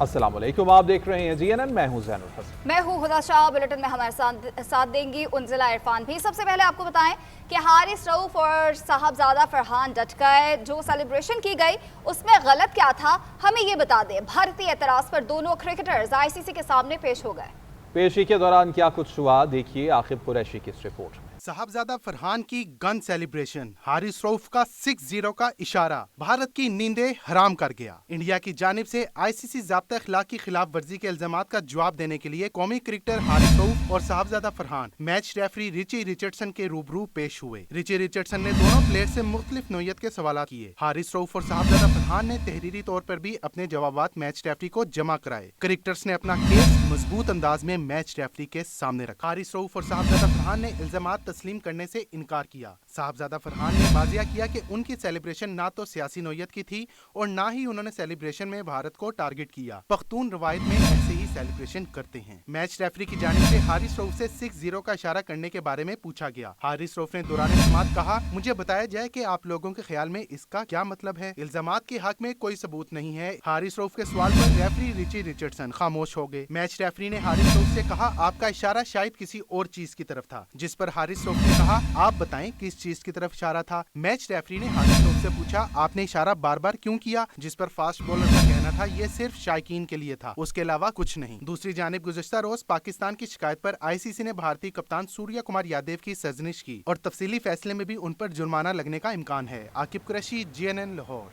अस्सलाम वालेकुम, आप देख रहे हैं GNN। मैं हूं ज़ैनुल हसन। मैं हूं हुदा शाह। बुलेटिन में हमारे साथ देंगी उन्जिला इरफान भी। सबसे पहले आपको बताएं कि हारिस रऊफ और साहबजादा फरहान डट गए। जो सेलिब्रेशन की गई उसमें गलत क्या था, हमें ये बता दें। भारतीय एतराज़ पर दोनों क्रिकेटर्स ICC के सामने पेश हो गए। पेशी के दौरान क्या कुछ हुआ, देखिए आकिब कुरैशी की इस रिपोर्ट में। साहबजादा फरहान की गन सेलिब्रेशन, हारिस रऊफ का 6-0 का इशारा भारत की नींदें हराम कर गया। इंडिया की जानिब से ICC ज़ाब्ता अखलाक की खिलाफ वर्जी के इल्जामात का जवाब देने के लिए कौमी क्रिकेटर हारिस रऊफ और Sahibzada Farhan match referee Richie Richardson के रूबरू पेश हुए। रिची रिचर्डसन ने दोनों प्लेयर से मुख्तलिफ नौयत के सवाल किए। हारिस रऊफ और साहबजादा फरहान ने तहरीरी तौर पर भी अपने जवाबात मैच रेफरी को जमा कराए। क्रिकेटर्स ने अपना केस मजबूत अंदाज में मैच रेफरी के सामने रखा। हारिस रऊफ और साहबजादा फरहान ने इल्जामात तस्लीम करने से इनकार किया। साहबजादा फरहान ने वाजिया किया कि उनकी सेलिब्रेशन ना तो सियासी नौयत की थी और ना ही उन्होंने सेलिब्रेशन में भारत को टारगेट किया। पख्तून रवायत में ऐसे ही सेलिब्रेशन करते हैं। मैच रेफरी की जानिब से हारिस रऊफ से 6-0 का इशारा करने के बारे में पूछा गया। हारिस रऊफ ने दौरान समात कहा, मुझे बताया जाए कि आप लोगों के ख्याल में इसका क्या मतलब है। इल्जामात के हक में कोई सबूत नहीं है। हारिस रऊफ के सवाल पर रेफरी रिची रिचर्डसन खामोश हो गए। मैच रेफरी ने हारिस रऊफ से कहा, आपका इशारा शायद किसी और चीज की तरफ था, जिस पर हारिस रऊफ ने कहा, आप बताएं किस चीज की तरफ इशारा था। मैच रेफरी ने हारिस रऊफ से पूछा, आपने इशारा बार बार क्यों किया, जिस पर फास्ट बॉलर का कहना था ये सिर्फ शायकीन के लिए था, उसके अलावा कुछ नहीं। दूसरी जानिब गुज़िश्ता रोज पाकिस्तान की शिकायत पर ICC ने भारतीय कप्तान सूर्या कुमार यादव की सरजनिश की और तफसीली फैसले में भी उन पर जुर्माना लगने का इम्कान है। आकिब कुरैशी, GNN लाहौर।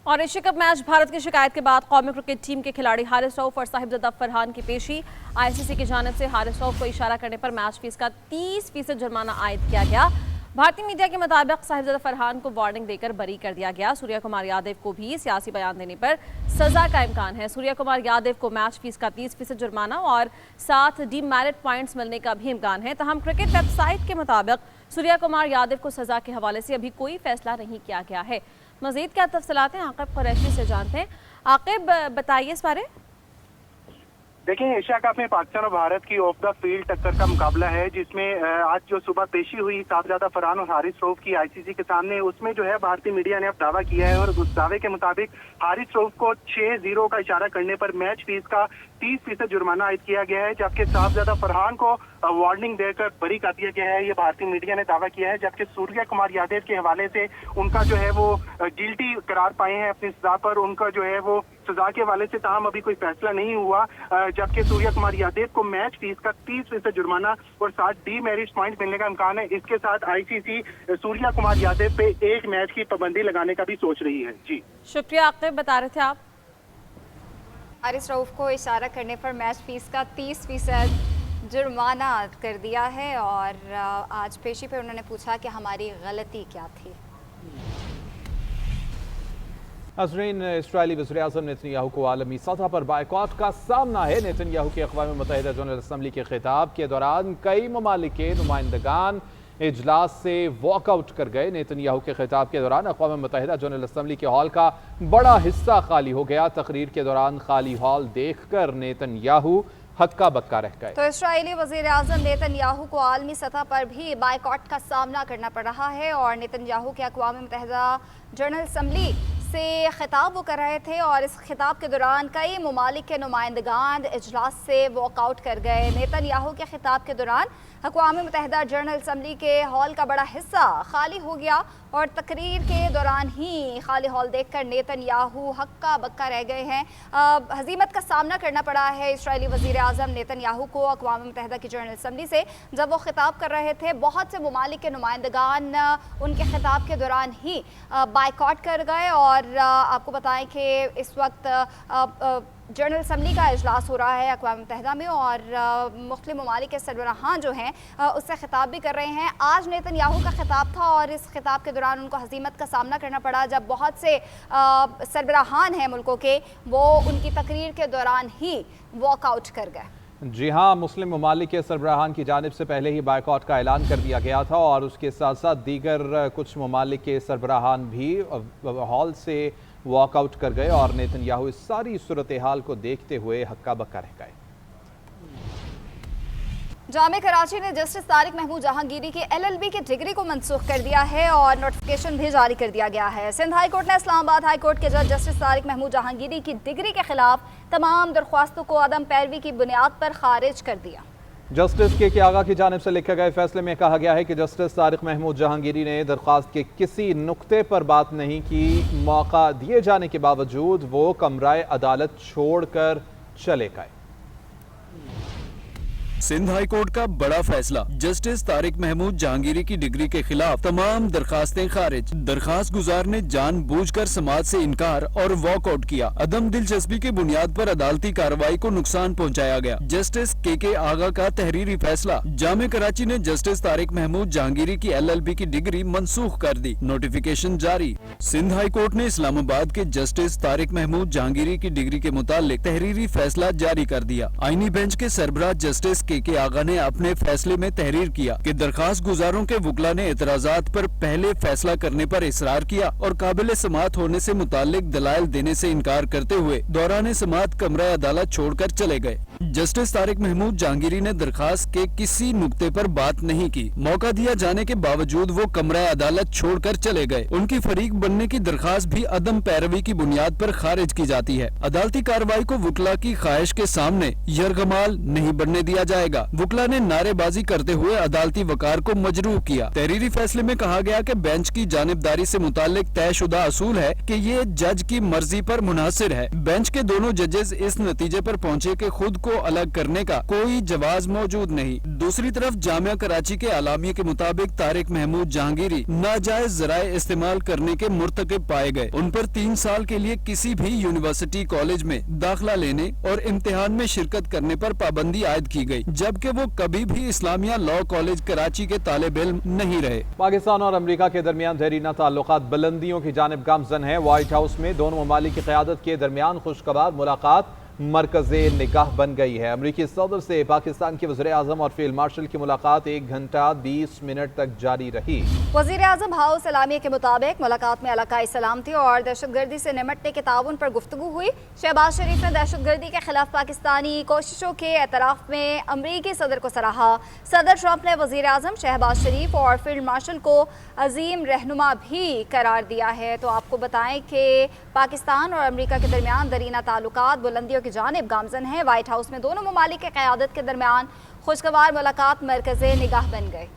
और एशिया कप मैच भारत की शिकायत के बाद कौमी क्रिकेट टीम के खिलाड़ी हारिस रऊफ और साहिबजादा फरहान की पेशी। ICC की जानिब से हारिस रऊफ को इशारा करने पर मैच फीस का 30% जुर्माना आयद किया गया। भारतीय मीडिया के मुताबिक साहिबजादा फरहान को वार्निंग देकर बरी कर दिया गया। सूर्या कुमार यादव को भी सियासी बयान देने पर सजा का इम्कान है। सूर्या कुमार यादव को मैच फीस का 30% जुर्माना और 7 डीमेरिट पॉइंट्स मिलने का भी इम्कान है। तहम क्रिकेट वेबसाइट के मुताबिक सूर्या कुमार यादव को सजा के हवाले से अभी कोई फैसला नहीं किया गया है। मजीद क्या तफसीलात हैं आकिब कुरैशी से जानते हैं। आकिब, बताइए इस बारे। देखिए, एशिया कप में पाकिस्तान और भारत की ऑफ द फील्ड टक्कर का मुकाबला है, जिसमें आज जो सुबह पेशी हुई साहबजादा फरहान और हारिस रऊफ की ICC के सामने, उसमें जो है भारतीय मीडिया ने अब दावा किया है और उस दावे के मुताबिक हारिस रऊफ को 6-0 का इशारा करने पर मैच फीस का 30% जुर्माना आयद किया गया है, जबकि साहबजादा फरहान को वार्निंग देकर बरी कर दिया गया है। ये भारतीय मीडिया ने दावा किया है, जबकि सूर्या कुमार यादव के हवाले से उनका जो है वो गिल्टी करार पाए हैं अपनी सजा पर। उनका जो है वो सजा के हवाले से ताहम अभी कोई फैसला नहीं हुआ, जबकि सूर्या कुमार यादव को मैच फीस का 30% जुर्माना और 7 डीमेरिट पॉइंट मिलने का इम्कान है। इसके साथ ICC सूर्या कुमार यादव पे एक मैच की पाबंदी लगाने का भी सोच रही है। जी शुक्रिया आकिब, बता रहे थे आप। हारिस रऊफ को इशारा करने पर मैच फीस का 30% जुर्माना कर दिया है और आज पेशी पर उन्होंने पूछा कि हमारी गलती क्या थी। नाज़रीन, इस्राएली वज़ीर-ए-आज़म नेतन्याहू को आलमी सतह पर बायकॉट का सामना है। नेतन्याहू के अक़वाम मुत्तहिदा जनरल असम्बली के खिताब के दौरान कई ममालिक के नुमाइंदगान इजलास से वॉकआउट कर गए। नेतन्याहू के खिताब के दौरान अक़वाम मुत्तहिदा जनरल असम्बली के हॉल का बड़ा हिस्सा खाली हो गया। तकरीर के दौरान खाली हॉल देखकर नेतन्याहू हक्का बक्का रह गए। तो इस्राएली वज़ीर-ए-आज़म नेतन्याहू को आलमी सतह पर भी बायकॉट का सामना करना पड़ रहा है और नेतन्याहू के अक़वाम मुत्तहिदा जनरल असम्बली से खिताब वो कर रहे थे और इस खिताब के दौरान कई ममालिक के नुमाइंदगान इजलास से वॉकआउट कर गए। नेतन्याहू के खिताब के दौरान अक़वाम मुत्तहिदा जनरल असम्बली के हॉल का बड़ा हिस्सा खाली हो गया और तकरीर के दौरान ही खाली हॉल देखकर नेतन्याहू हक्का बक्का रह गए हैं। हज़ीमत का सामना करना पड़ा है इस्राएली वज़ीर-ए-आज़म नेतन्याहू को अक़वाम मुत्तहिदा की जनरल असम्बली से जब वो खिताब कर रहे थे। बहुत से ममालिक के नुमाइंदगान उनके खिताब के दौरान ही बायकॉट कर गए और आपको बताएं कि इस वक्त जनरल असम्बली का इजलास हो रहा है अक़वाम मुत्तहिदा में और मुख्तलिफ ममालिक के सरबराहान जो हैं उससे खिताब भी कर रहे हैं। आज नेतन्याहू का खिताब था और इस खिताब के दौरान उनको हज़ीमत का सामना करना पड़ा जब बहुत से सरबराहान हैं मुल्कों के, वो उनकी तकरीर के दौरान ही वॉकआउट कर गए। जी हाँ, मुस्लिम ममालिक के सरबराहान की जानिब से पहले ही बायकॉट का ऐलान कर दिया गया था और उसके साथ साथ दीगर कुछ ममालिक के सरबराहान भी हॉल से वॉकआउट कर गए और नेतन्याहू इस सारी सूरत हाल को देखते हुए हक्का बक्का रह गए। जामिया कराची ने जस्टिस तारिक महमूद जहांगीरी की LLB की डिग्री को मनसूख कर दिया है और नोटिफिकेशन भी जारी कर दिया गया है। सिंध हाई कोर्ट ने इस्लामाबाद हाई कोर्ट के जज जस्टिस तारिक महमूद जहांगीरी की डिग्री के खिलाफ तमाम दरख्वास्तों को अदम पैरवी की बुनियाद पर खारिज कर दिया। जस्टिस के आगा की जानिब से लिखे गए फैसले में कहा गया है कि जस्टिस तारिक महमूद जहांगीरी ने दरख्वास्त के किसी नुक्ते पर बात नहीं की। मौका दिए जाने के बावजूद वो कमराए अदालत छोड़कर चले गए। सिंध हाई कोर्ट का बड़ा फैसला, जस्टिस तारिक महमूद जहांगीरी की डिग्री के खिलाफ तमाम दरखास्तें खारिज। दरखास्त गुजार ने जानबूझकर समाअत से इनकार और वॉकआउट किया। अदम दिलचस्पी की बुनियाद पर अदालती कार्रवाई को नुकसान पहुंचाया गया। जस्टिस के आगा का तहरीरी फैसला, जामिया कराची ने जस्टिस तारिक महमूद जहांगीरी की LLB की डिग्री मनसूख कर दी। नोटिफिकेशन जारी। सिंध हाई कोर्ट ने इस्लामाबाद के जस्टिस तारिक महमूद जहांगीरी की डिग्री के मुतालिक तहरीरी फैसला जारी कर दिया। आईनी बेंच के सरबराह जस्टिस के आगा ने अपने फैसले में तहरीर किया कि दरखास्त गुजारों के वकला ने एतराजात पर पहले फैसला करने पर इसरार किया और काबिल समाअत होने से मुतालिक दलाइल देने से इनकार करते हुए दौरान समाअत कमरा अदालत छोड़कर चले गए। जस्टिस तारिक महमूद जहांगीरी ने दरखास्त के किसी नुक्ते पर बात नहीं की। मौका दिया जाने के बावजूद वो कमरा अदालत छोड़कर चले गए। उनकी फरीक बनने की दरखास्त भी अदम पैरवी की बुनियाद पर खारिज की जाती है। अदालती कार्रवाई को वकला की ख्वाहिश के सामने यरगमाल नहीं बनने दिया जाएगा। वकला ने नारेबाजी करते हुए अदालती वकार को मजरूह किया। तहरीरी फैसले में कहा गया कि बेंच की जानिबदारी से मुतालिक तयशुदा असूल है कि ये जज की मर्जी पर मुनहसर है। बेंच के दोनों जजेस इस नतीजे पर पहुंचे कि खुद को अलग करने का कोई जवाज मौजूद नहीं। दूसरी तरफ जामिया कराची के आलामिया के मुताबिक तारिक महमूद जहांगीरी नाजायज जराए इस्तेमाल करने के मुर्तकिब पाए गए। उन पर 3 साल के लिए किसी भी यूनिवर्सिटी कॉलेज में दाखिला लेने और इम्तिहान में शिरकत करने पर पाबंदी आयद की गई, जबकि वो कभी भी इस्लामिया लॉ कॉलेज कराची के तालिब इल्म नहीं रहे। पाकिस्तान और अमेरिका के दरमियान देरीना ताल्लुकात बुलंदियों की जानिब गामजन है। व्हाइट हाउस में दोनों ममालिक की क़यादत के दरमियान खुशखबर मुलाकात मरकज़े निगाह बन गई है। अमरीकी सदर से पाकिस्तान के वज़ीर आज़म और फील्ड मार्शल की मुलाकात 1 घंटा 20 मिनट तक जारी रही। वज़ीर आज़म हाउस सलामिया के मुताबिक मुलाकात में इलाकाई सलामती और दहशतगर्दी से निमटने के ताउन पर गुफ्तगू हुई। शहबाज शरीफ ने दहशतगर्दी के खिलाफ पाकिस्तानी कोशिशों के एतराफ़ में अमरीकी सदर को सराहा। सदर ट्रंप ने वज़ीर आज़म शहबाज शरीफ और फील्ड मार्शल को अजीम रहनुमा भी करार दिया है। तो आपको बताएं कि पाकिस्तान और अमरीका के दरमियान दरीना ताल्लुकात बुलंदियों की जानिब गामजन है। व्हाइट हाउस में दोनों ममालिक के क़यादत के दरमियान खुशगवार मुलाकात मरकज़े निगाह बन गई।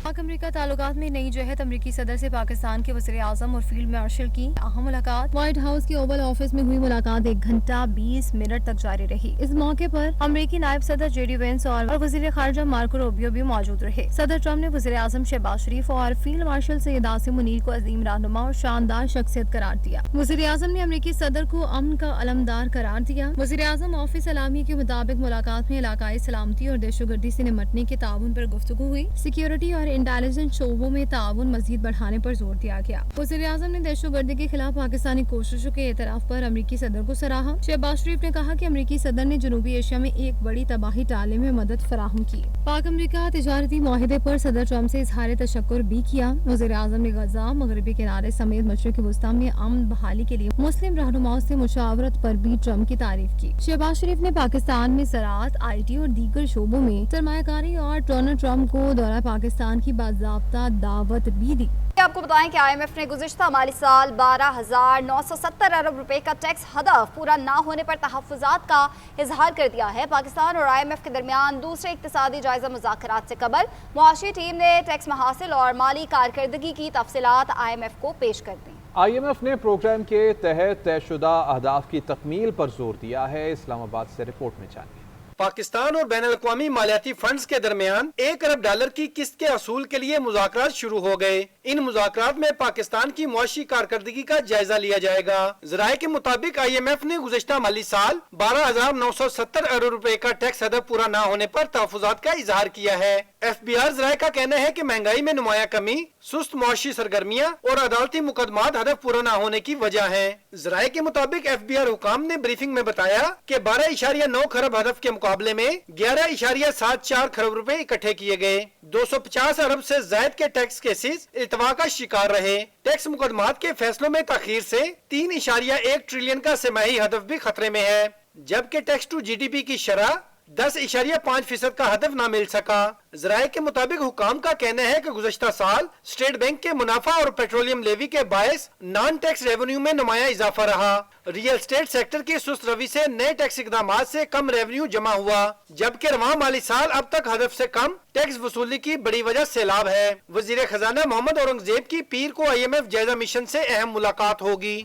पाक अमरीका ताल्लुकात में नई जहत, अमरीकी सदर से पाकिस्तान के वज़ीर आज़म और फील्ड मार्शल की अहम मुलाकात। व्हाइट हाउस के ओवल ऑफिस में हुई मुलाकात 1 घंटा 20 मिनट तक जारी रही। इस मौके पर अमरीकी नायब सदर JD वेंस और वज़ीर खारजा मार्को रूबियो भी मौजूद रहे। सदर ट्रंप ने वज़ीर आज़म शहबाज शरीफ और फील्ड मार्शल सैयद आसिम मुनीर को अजीम रहनुमा और शानदार शख्सियत करार दिया। वज़ीर आज़म ने अमरीकी सदर को अमन का अलमदार करार दिया। वज़ीर आज़म ऑफिस सलामी के मुताबिक मुलाकात में इलाकाई सलामती और दहशतगर्दी से निमटने के ताउन पर गुफ्तगू हुई। सिक्योरिटी और इंटेलिजेंस शोबों में ताउन मजीद बढ़ाने पर जोर दिया गया। वज़ीर आज़म ने दहशतगर्दी के खिलाफ पाकिस्तानी कोशिशों के एतराफ़ पर अमरीकी सदर को सराहा। शहबाज शरीफ ने कहा कि अमरीकी सदर ने जनूबी एशिया में एक बड़ी तबाही टालने में मदद फराहम की। पाक अमरीका तिजारती मुआहिदे पर सदर ट्रंप से इजहार तशक्कुर भी किया। वज़ीर आज़म ने गजा, मगरबी किनारे समेत मशरिक़ वस्ता में अमन बहाली के लिए मुस्लिम रहनुमाओं से मुशावरत पर भी ट्रंप की तारीफ की। शहबाज शरीफ ने पाकिस्तान में ज़राअत, IT और दीगर शोबों में सरमायाकारी और डोनाल्ड ट्रंप को दौरा पाकिस्तान की बाज़ाब्ता दावत भी दी। आपको बताएं कि IMF ने गुज़िश्ता माली साल 12,970 अरब रुपए का टैक्स हदफ पूरा ना होने पर तहफ़्फ़ुज़ात का इजहार कर दिया है। पाकिस्तान और IMF के दरमियान दूसरे इक़्तिसादी जायज़ा मुज़ाकरात से कबल मुआशी टीम ने टैक्स महासिल और माली कारकर्दगी की तफसीलात IMF को पेश कर दी। IMF ने प्रोग्राम के तहत तयशुदा अहदाफ की तकमील पर जोर दिया है। इस्लामाबाद से रिपोर्ट में जानिए। पाकिस्तान और बैनुल अक़वामी मालियाती फंड्स के दरमियान $1 अरब की किस्त के असूल के लिए मुज़ाकरात शुरू हो गए। इन मुज़ाकरात में पाकिस्तान की मुआशी कारकर्दगी का जायजा लिया जाएगा। ज़राए के मुताबिक IMF ने गुज़िश्ता माली साल 12,970 अरब रुपए का टैक्स हदफ पूरा न होने पर तहफ़्फ़ुज़ात का इजहार किया है। FBR ज़राए का कहना है कि महंगाई में नुमाया कमी, सुस्त मुआशी सरगर्मियाँ और अदालती मुकदमात हदफ पूरा न होने की वजह है। ज़राए के मुताबिक FBR हुकाम ने ब्रीफिंग में बताया कि 12.9 खरब हदफ के मुकाबले में 11.74 खरब रुपए इकट्ठे किए गए। 250 अरब से ज्यादा के टैक्स केसेस इल्तवा का शिकार रहे। टैक्स मुकदमात के फैसलों में ताखीर से 3.1 ट्रिलियन का सेमाही हदफ भी खतरे में है। जबकि टैक्स टू GDP की शरह 10.5% का हदफ न मिल सका। ज़राए के मुताबिक हुकाम का कहना है कि गुज़श्ता साल स्टेट बैंक के मुनाफा और पेट्रोलियम लेवी के बायस नॉन टैक्स रेवेन्यू में नुमाया इजाफा रहा। रियल एस्टेट सेक्टर की सुस्त रवि से नए टैक्स इकदामात से कम रेवेन्यू जमा हुआ, जबकि रवां माली साल अब तक हदफ से कम टैक्स वसूली की बड़ी वजह सैलाब है। वजीर खजाना मोहम्मद औरंगजेब की पीर को IMF जायजा मिशन से अहम मुलाकात होगी।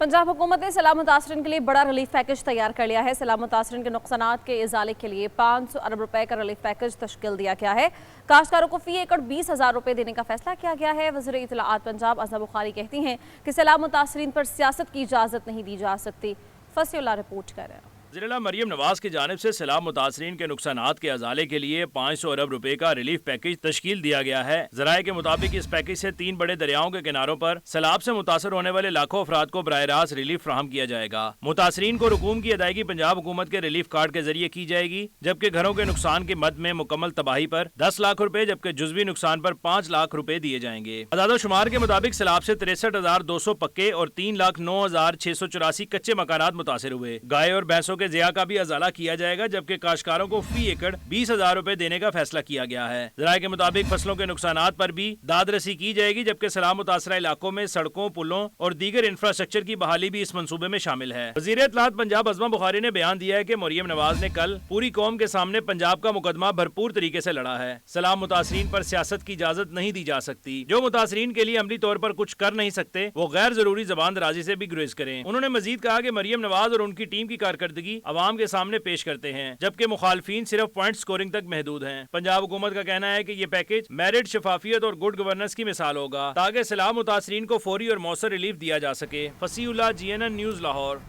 पंजाब हुकूमत ने सैलाब मुतासरीन के लिए बड़ा रिलीफ पैकेज तैयार कर लिया है। सैलाब मुतासरीन के नुकसानात के इजाले के लिए 500 अरब रुपए का रिलीफ पैकेज तश्कील दिया गया है। काश्तकारों को फी एकड़ 20,000 रुपए देने का फैसला किया गया है। वज़ीर इत्तलाआत पंजाब अज़ा बुखारी कहती हैं कि सैलाब मुतासरीन पर सियासत की इजाज़त नहीं दी जा सकती। फसीउल्लाह रिपोर्ट कर रहे हैं। वज़ीर मरियम नवाज की जानिब से सैलाब मुतासरीन के नुकसानात के अजाले के लिए 500 अरब रुपए का रिलीफ पैकेज तश्कील दिया गया है। ज़राए के मुताबिक इस पैकेज से 3 बड़े दरियाओं के किनारों पर सैलाब से मुतासर होने वाले लाखों अफराद को बराह रास्त रिलीफ फ्राहम किया जाएगा। मुतासरीन को रकूम की अदायगी पंजाब हुकूमत के रिलीफ कार्ड के जरिए की जाएगी, जबकि घरों के नुकसान की मद में मुकम्मल तबाही पर 10 लाख रुपए जबकि जुज़वी नुकसान पर 5 लाख रुपए दिए जाएंगे। आदादोशुमार के मुताबिक सैलाब से 63,200 पक्के और 3,09,684 कच्चे मकानात मुतासर हुए। गाय और भैंसों के ज़िया का भी अजाला किया जाएगा, जबकि काश्तकारों को फी एकड़ 20,000 रुपए देने का फैसला किया गया है। ज़राए के मुताबिक फसलों के नुकसानात पर भी दाद रसी की जाएगी, जबकि सैलाब मुतासरा इलाकों में सड़कों, पुलों और दीगर इंफ्रास्ट्रक्चर की बहाली भी इस मंसूबे में शामिल है। वज़ीर इत्तलाआत पंजाब अज़मा बुखारी ने बयान दिया है कि मरियम नवाज ने कल पूरी कौम के सामने पंजाब का मुकदमा भरपूर तरीके से लड़ा है। सैलाब मुतासरीन पर सियासत की इजाजत नहीं दी जा सकती। जो मुतासरीन के लिए अमली तौर पर कुछ कर नहीं सकते वो गैर जरूरी जबान दराजी से भी गुरेज करें। उन्होंने मजीद कहा कि मरियम नवाज और उनकी टीम की कारकर्दगी अवाम के सामने पेश करते हैं, जबकि मुखालफीन सिर्फ पॉइंट स्कोरिंग तक महदूद हैं। पंजाब हुकूमत का कहना है कि ये पैकेज मेरिट, शफाफियत और गुड गवर्नेंस की मिसाल होगा, ताकि सैलाब मुतासरीन को फौरी और मौसर रिलीफ दिया जा सके। फसीउल्लाह, GNN न्यूज़, लाहौर।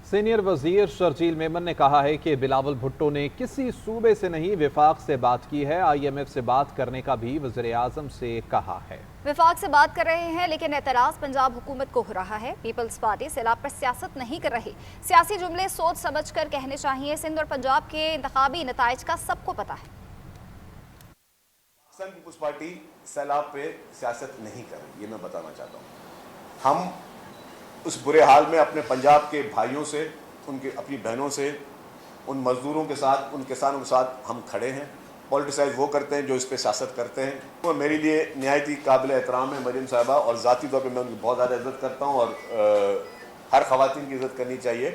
सीनियर वजीर शर्जील मेमन ने कहा है कि बिलावल भुट्टो ने किसी सूबे से नहीं विफाक से बात की है। IMF से बात करने का भी वज़ीर आज़म से कहा है। विफाक से बात कर रहे हैं, लेकिन एतराज़ पंजाब हुकूमत को हो रहा है। पीपल्स पार्टी सैलाब पर सियासत नहीं कर रही। सियासी जुमले सोच समझ कर कहने चाहिए। सिंध और पंजाब के इंतखाबी नताइज का सबको पता है। पीपल्स पार्टी सैलाब पे सियासत नहीं कर रही, ये मैं बताना चाहता हूँ। हम उस बुरे हाल में अपने पंजाब के भाइयों से, उनके अपनी बहनों से, उन मजदूरों के साथ, उन किसानों के साथ हम खड़े हैं। पॉलिटिसाइज वो करते हैं जो इस पे सियासत करते हैं। वो मेरे लिए निहायत ही काबिल एहतराम है मरियम साहिबा, और ज़ाती तौर पे मैं उनकी बहुत ज़्यादा इज़्ज़त करता हूँ और हर ख़वातीन की इज़्ज़त करनी चाहिए।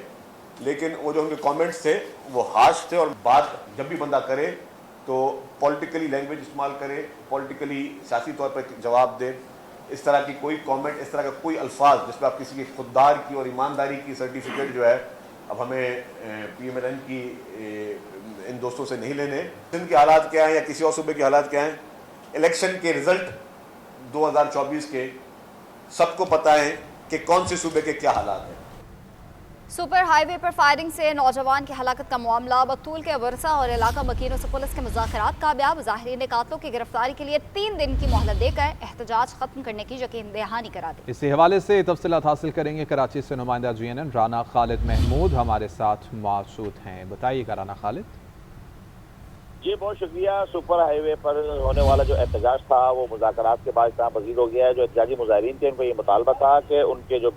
लेकिन वो जो उनके कमेंट्स थे वो हार्श थे, और बात जब भी बंदा करे तो पॉलिटिकली लैंग्वेज इस्तेमाल करे, पॉलिटिकली सियासी तौर पर जवाब दे। इस तरह की कोई कमेंट, इस तरह का कोई अल्फाज जिस पर आप किसी की खुददार की और ईमानदारी की सर्टिफिकेट जो है अब हमें PMLN की इन दोस्तों से नहीं लेने। सिंध के हालात क्या हैं या किसी और सूबे के हालात क्या हैं, इलेक्शन के रिजल्ट 2024 के सबको पता है कि कौन से सूबे के क्या हालात हैं। सुपर हाईवे पर फायरिंग से नौजवान की हलाकत का मामला। बकतूल के वर्सा और इलाका मकीनों से पुलिस के मुज़ाकरात कामयाब। ज़ाहिरीन ने कातलों की गिरफ्तारी के लिए 3 दिन की मोहलत देकर एहतजाज खत्म करने की यकीन दहानी करा दी। इसी हवाले से तफसीलात हासिल करेंगे। कराची से नुमाइंदा GNN राना खालिद महमूद हमारे साथ मौजूद हैं। बताइएगा राना खालिद। जी बहुत शुक्रिया। सुपर हाईवे पर होने वाला जो एहतजाज था वो मुज़ाकरात के बाद इतना मज़ीद हो गया है। जो एहतजाजी मुजाहिरीन थे उनको ये मुतालबा था कि उनके जो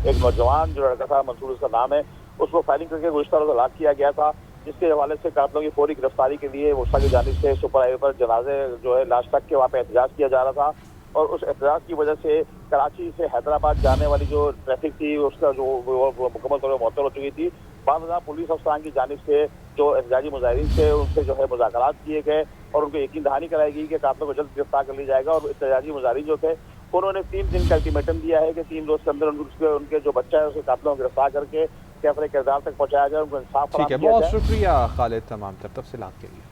एक नौजवान जो लड़का था, मंसूर उसका नाम है, उसको फायरिंग करके गुज़श्ता रोज़ हलाक किया गया था, जिसके हवाले से कातलों की फौरी गिरफ्तारी के लिए वर्षा की जानिब से सुपर हाईवे पर जनाजे जो है लाश तक के वहाँ पे एहतजाज किया जा रहा था। और उस एहतजाज की वजह से कराची से हैदराबाद जाने वाली जो ट्रैफिक थी उसका जो मुकम्मल तौर पर मुअत्तल हो चुकी थी। बाद पुलिस अफसरान की जानिब से जो एहतजाजी मुजाहिरीन थे उनसे जो है मुज़ाकरात किए गए और उनको यकीन दहानी कराई गई कि कातलों को जल्द गिरफ्तार कर लिया जाएगा। और एहतजाजी मुजाहिरीन जो थे उन्होंने 3 दिन का अल्टीमेटम दिया है कि 3 रोज के अंदर उनके जो बच्चा है उसे कातलों को गिरफ्तार करके कैफरे किरदार तक पहुँचाया जाए, उनको इंसाफ। ठीक है, बहुत शुक्रिया खालिद तमाम तफसीलात के लिए।